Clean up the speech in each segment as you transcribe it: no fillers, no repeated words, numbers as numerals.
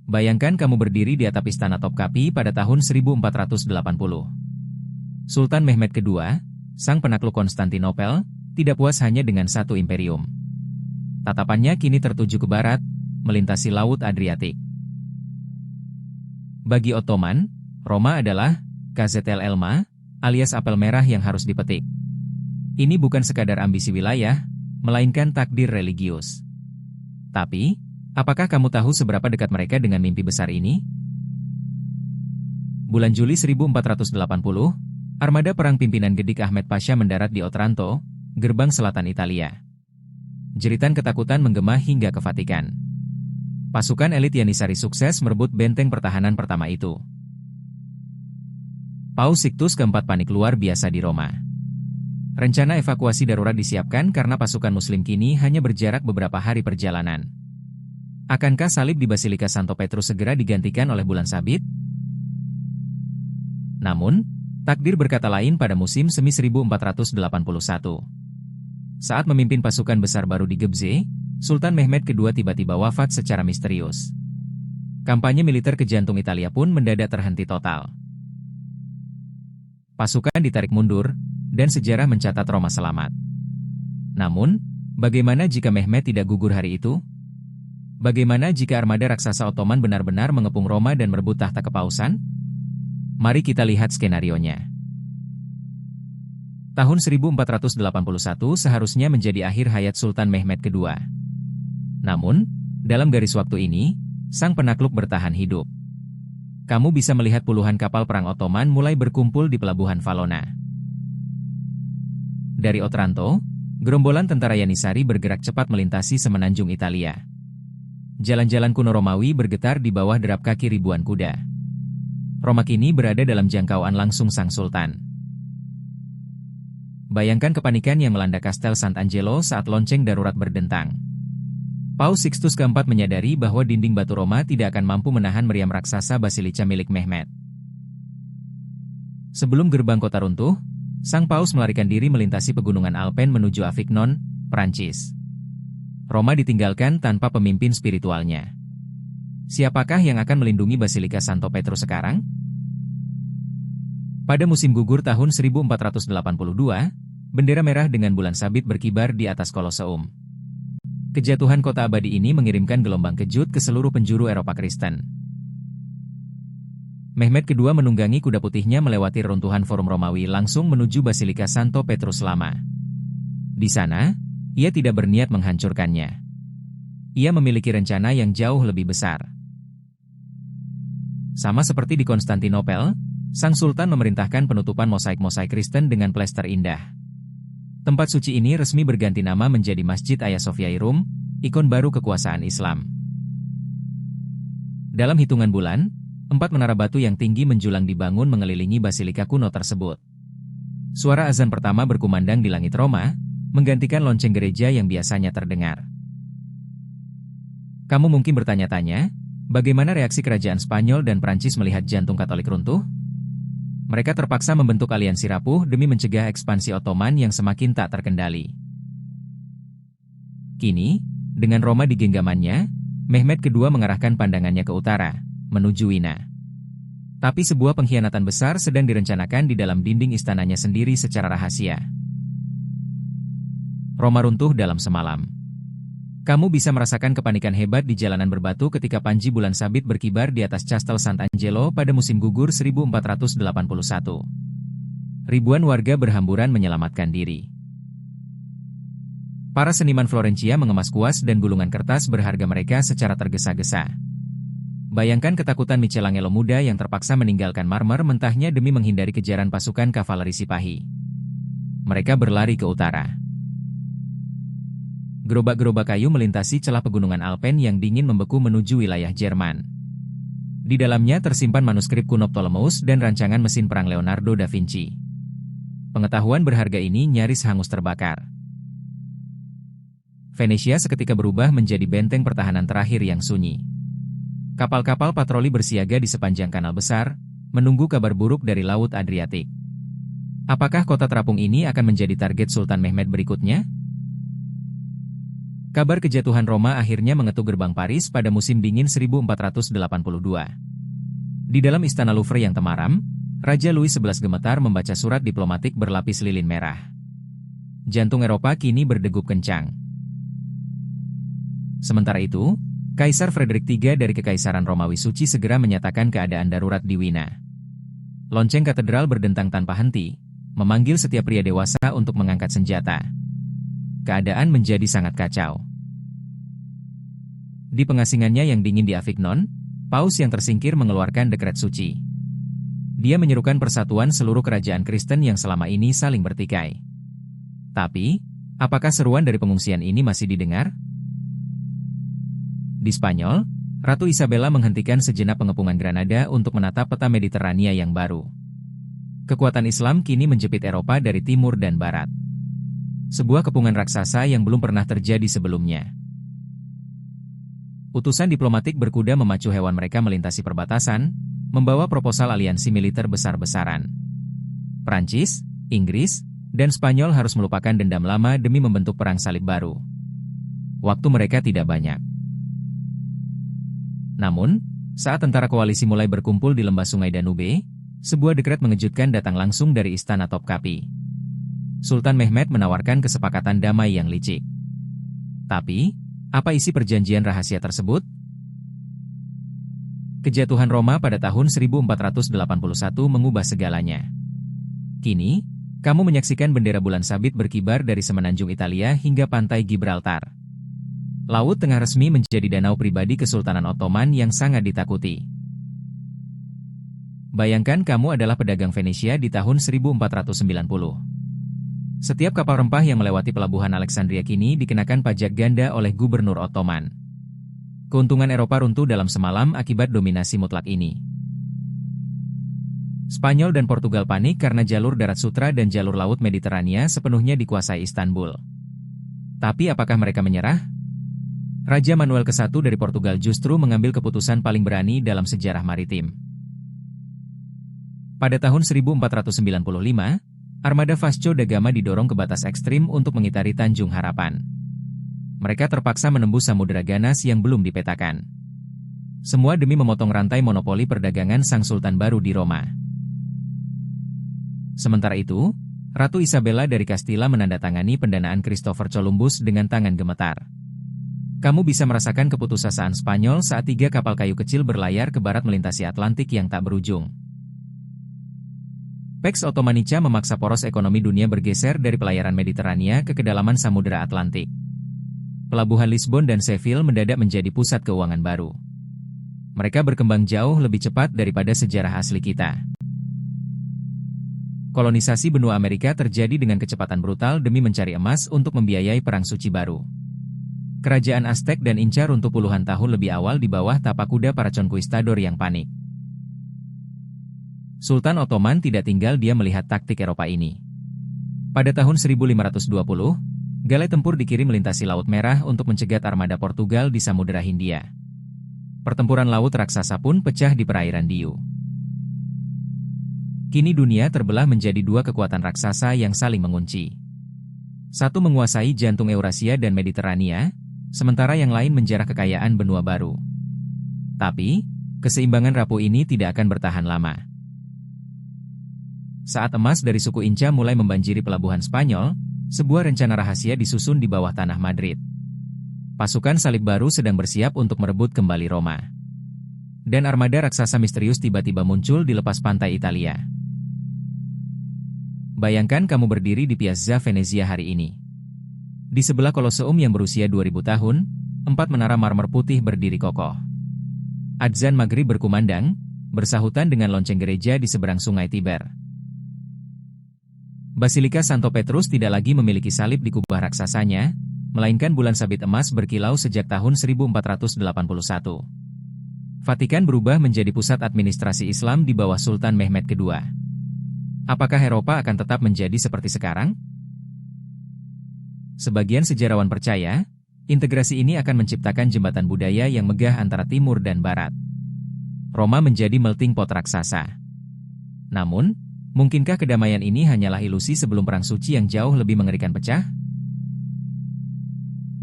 Bayangkan kamu berdiri di atap istana Topkapi pada tahun 1480. Sultan Mehmed II, sang penakluk Konstantinopel, tidak puas hanya dengan satu imperium. Tatapannya kini tertuju ke barat, melintasi Laut Adriatik. Bagi Ottoman, Roma adalah Gazetel Elma, alias apel merah yang harus dipetik. Ini bukan sekadar ambisi wilayah, melainkan takdir religius. Tapi, apakah kamu tahu seberapa dekat mereka dengan mimpi besar ini? Bulan Juli 1480, armada perang pimpinan Gedik Ahmed Pasha mendarat di Otranto, gerbang selatan Italia. Jeritan ketakutan menggema hingga ke Vatikan. Pasukan elit Yanisari sukses merebut benteng pertahanan pertama itu. Paus Sixtus keempat panik luar biasa di Roma. Rencana evakuasi darurat disiapkan karena pasukan Muslim kini hanya berjarak beberapa hari perjalanan. Akankah salib di Basilika Santo Petrus segera digantikan oleh bulan sabit? Namun, takdir berkata lain pada musim semi 1481. Saat memimpin pasukan besar baru di Gebze, Sultan Mehmed II tiba-tiba wafat secara misterius. Kampanye militer ke jantung Italia pun mendadak terhenti total. Pasukan ditarik mundur, dan sejarah mencatat Roma selamat. Namun, bagaimana jika Mehmed tidak gugur hari itu? Bagaimana jika armada raksasa Ottoman benar-benar mengepung Roma dan merebut tahta kepausan? Mari kita lihat skenarionya. Tahun 1481 seharusnya menjadi akhir hayat Sultan Mehmed II. Namun, dalam garis waktu ini, sang penakluk bertahan hidup. Kamu bisa melihat puluhan kapal perang Ottoman mulai berkumpul di pelabuhan Valona. Dari Otranto, gerombolan tentara Yanisari bergerak cepat melintasi semenanjung Italia. Jalan-jalan kuno Romawi bergetar di bawah derap kaki ribuan kuda. Roma kini berada dalam jangkauan langsung sang sultan. Bayangkan kepanikan yang melanda Kastel Sant'Angelo saat lonceng darurat berdentang. Paus Sixtus keempat menyadari bahwa dinding batu Roma tidak akan mampu menahan meriam raksasa Basilika milik Mehmed. Sebelum gerbang kota runtuh, sang paus melarikan diri melintasi pegunungan Alpen menuju Avignon, Prancis. Roma ditinggalkan tanpa pemimpin spiritualnya. Siapakah yang akan melindungi Basilika Santo Petrus sekarang? Pada musim gugur tahun 1482, bendera merah dengan bulan sabit berkibar di atas Koloseum. Kejatuhan kota abadi ini mengirimkan gelombang kejut ke seluruh penjuru Eropa Kristen. Mehmed II menunggangi kuda putihnya melewati runtuhan Forum Romawi langsung menuju Basilika Santo Petrus Lama. Di sana, ia tidak berniat menghancurkannya. Ia memiliki rencana yang jauh lebih besar. Sama seperti di Konstantinopel, sang sultan memerintahkan penutupan mosaik-mosaik Kristen dengan plester indah. Tempat suci ini resmi berganti nama menjadi Masjid Hagia Sophia Rum, ikon baru kekuasaan Islam. Dalam hitungan bulan, 4 menara batu yang tinggi menjulang dibangun mengelilingi basilika kuno tersebut. Suara azan pertama berkumandang di langit Roma, menggantikan lonceng gereja yang biasanya terdengar. Kamu mungkin bertanya-tanya, bagaimana reaksi kerajaan Spanyol dan Prancis melihat jantung Katolik runtuh? Mereka terpaksa membentuk aliansi rapuh demi mencegah ekspansi Ottoman yang semakin tak terkendali. Kini, dengan Roma di genggamannya, Mehmed II mengarahkan pandangannya ke utara, menuju Wina. Tapi sebuah pengkhianatan besar sedang direncanakan di dalam dinding istananya sendiri secara rahasia. Roma runtuh dalam semalam. Kamu bisa merasakan kepanikan hebat di jalanan berbatu ketika panji bulan sabit berkibar di atas Castel Sant'Angelo pada musim gugur 1481. Ribuan warga berhamburan menyelamatkan diri. Para seniman Florencia mengemas kuas dan gulungan kertas berharga mereka secara tergesa-gesa. Bayangkan ketakutan Michelangelo muda yang terpaksa meninggalkan marmer mentahnya demi menghindari kejaran pasukan kavaleri Sipahi. Mereka berlari ke utara. Gerobak-gerobak kayu melintasi celah pegunungan Alpen yang dingin membeku menuju wilayah Jerman. Di dalamnya tersimpan manuskrip kuno Ptolemeus dan rancangan mesin perang Leonardo da Vinci. Pengetahuan berharga ini nyaris hangus terbakar. Venesia seketika berubah menjadi benteng pertahanan terakhir yang sunyi. Kapal-kapal patroli bersiaga di sepanjang kanal besar, menunggu kabar buruk dari Laut Adriatik. Apakah kota terapung ini akan menjadi target Sultan Mehmed berikutnya? Kabar kejatuhan Roma akhirnya mengetuk gerbang Paris pada musim dingin 1482. Di dalam istana Louvre yang temaram, Raja Louis XI gemetar membaca surat diplomatik berlapis lilin merah. Jantung Eropa kini berdegup kencang. Sementara itu, Kaisar Frederick III dari Kekaisaran Romawi Suci segera menyatakan keadaan darurat di Wina. Lonceng katedral berdentang tanpa henti, memanggil setiap pria dewasa untuk mengangkat senjata. Keadaan menjadi sangat kacau. Di pengasingannya yang dingin di Avignon, Paus yang tersingkir mengeluarkan dekret suci. Dia menyerukan persatuan seluruh kerajaan Kristen yang selama ini saling bertikai. Tapi, apakah seruan dari pengungsian ini masih didengar? Di Spanyol, Ratu Isabella menghentikan sejenak pengepungan Granada untuk menatap peta Mediterania yang baru. Kekuatan Islam kini menjepit Eropa dari timur dan barat. Sebuah kepungan raksasa yang belum pernah terjadi sebelumnya. Utusan diplomatik berkuda memacu hewan mereka melintasi perbatasan, membawa proposal aliansi militer besar-besaran. Prancis, Inggris, dan Spanyol harus melupakan dendam lama demi membentuk perang salib baru. Waktu mereka tidak banyak. Namun, saat tentara koalisi mulai berkumpul di lembah Sungai Danube, sebuah dekret mengejutkan datang langsung dari Istana Topkapi. Sultan Mehmed menawarkan kesepakatan damai yang licik. Tapi, apa isi perjanjian rahasia tersebut? Kejatuhan Roma pada tahun 1481 mengubah segalanya. Kini, kamu menyaksikan bendera bulan sabit berkibar dari semenanjung Italia hingga pantai Gibraltar. Laut Tengah resmi menjadi danau pribadi Kesultanan Ottoman yang sangat ditakuti. Bayangkan kamu adalah pedagang Venesia di tahun 1490. Setiap kapal rempah yang melewati pelabuhan Alexandria kini dikenakan pajak ganda oleh Gubernur Ottoman. Keuntungan Eropa runtuh dalam semalam akibat dominasi mutlak ini. Spanyol dan Portugal panik karena jalur darat Sutra dan jalur laut Mediterania sepenuhnya dikuasai Istanbul. Tapi apakah mereka menyerah? Raja Manuel I dari Portugal justru mengambil keputusan paling berani dalam sejarah maritim. Pada tahun 1495, armada Vasco da Gama didorong ke batas ekstrim untuk mengitari Tanjung Harapan. Mereka terpaksa menembus Samudera Ganas yang belum dipetakan. Semua demi memotong rantai monopoli perdagangan sang sultan baru di Roma. Sementara itu, Ratu Isabella dari Castilla menandatangani pendanaan Christopher Columbus dengan tangan gemetar. Kamu bisa merasakan keputusasaan Spanyol saat 3 kapal kayu kecil berlayar ke barat melintasi Atlantik yang tak berujung. Pax Ottomanica memaksa poros ekonomi dunia bergeser dari pelayaran Mediterania ke kedalaman Samudera Atlantik. Pelabuhan Lisbon dan Seville mendadak menjadi pusat keuangan baru. Mereka berkembang jauh lebih cepat daripada sejarah asli kita. Kolonisasi benua Amerika terjadi dengan kecepatan brutal demi mencari emas untuk membiayai Perang Suci baru. Kerajaan Aztec dan Inca runtuh puluhan tahun lebih awal di bawah tapak kuda para conquistador yang panik. Sultan Ottoman tidak tinggal diam melihat taktik Eropa ini. Pada tahun 1520, galai tempur dikirim melintasi Laut Merah untuk mencegat armada Portugal di Samudera Hindia. Pertempuran laut raksasa pun pecah di perairan Diu. Kini dunia terbelah menjadi 2 kekuatan raksasa yang saling mengunci. Satu menguasai jantung Eurasia dan Mediterania, sementara yang lain menjarah kekayaan benua baru. Tapi, keseimbangan rapuh ini tidak akan bertahan lama. Saat emas dari suku Inca mulai membanjiri pelabuhan Spanyol, sebuah rencana rahasia disusun di bawah tanah Madrid. Pasukan salib baru sedang bersiap untuk merebut kembali Roma. Dan armada raksasa misterius tiba-tiba muncul di lepas pantai Italia. Bayangkan kamu berdiri di Piazza Venezia hari ini. Di sebelah Koloseum yang berusia 2000 tahun, 4 menara marmer putih berdiri kokoh. Adzan Maghrib berkumandang, bersahutan dengan lonceng gereja di seberang sungai Tiber. Basilika Santo Petrus tidak lagi memiliki salib di kubah raksasanya, melainkan bulan sabit emas berkilau sejak tahun 1481. Vatikan berubah menjadi pusat administrasi Islam di bawah Sultan Mehmed II. Apakah Eropa akan tetap menjadi seperti sekarang? Sebagian sejarawan percaya, integrasi ini akan menciptakan jembatan budaya yang megah antara timur dan barat. Roma menjadi melting pot raksasa. Namun, mungkinkah kedamaian ini hanyalah ilusi sebelum perang suci yang jauh lebih mengerikan pecah?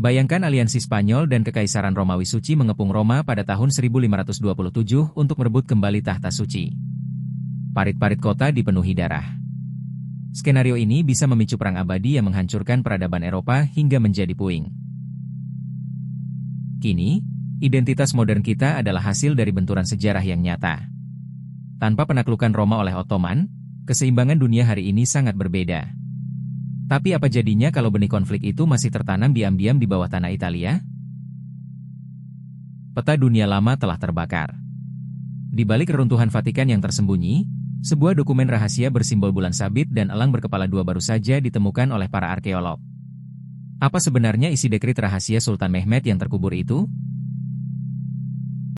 Bayangkan aliansi Spanyol dan Kekaisaran Romawi Suci mengepung Roma pada tahun 1527 untuk merebut kembali tahta suci. Parit-parit kota dipenuhi darah. Skenario ini bisa memicu perang abadi yang menghancurkan peradaban Eropa hingga menjadi puing. Kini, identitas modern kita adalah hasil dari benturan sejarah yang nyata. Tanpa penaklukan Roma oleh Ottoman, keseimbangan dunia hari ini sangat berbeda. Tapi apa jadinya kalau benih konflik itu masih tertanam diam-diam di bawah tanah Italia? Peta dunia lama telah terbakar. Di balik reruntuhan Vatikan yang tersembunyi, sebuah dokumen rahasia bersimbol bulan sabit dan elang berkepala dua baru saja ditemukan oleh para arkeolog. Apa sebenarnya isi dekrit rahasia Sultan Mehmed yang terkubur itu?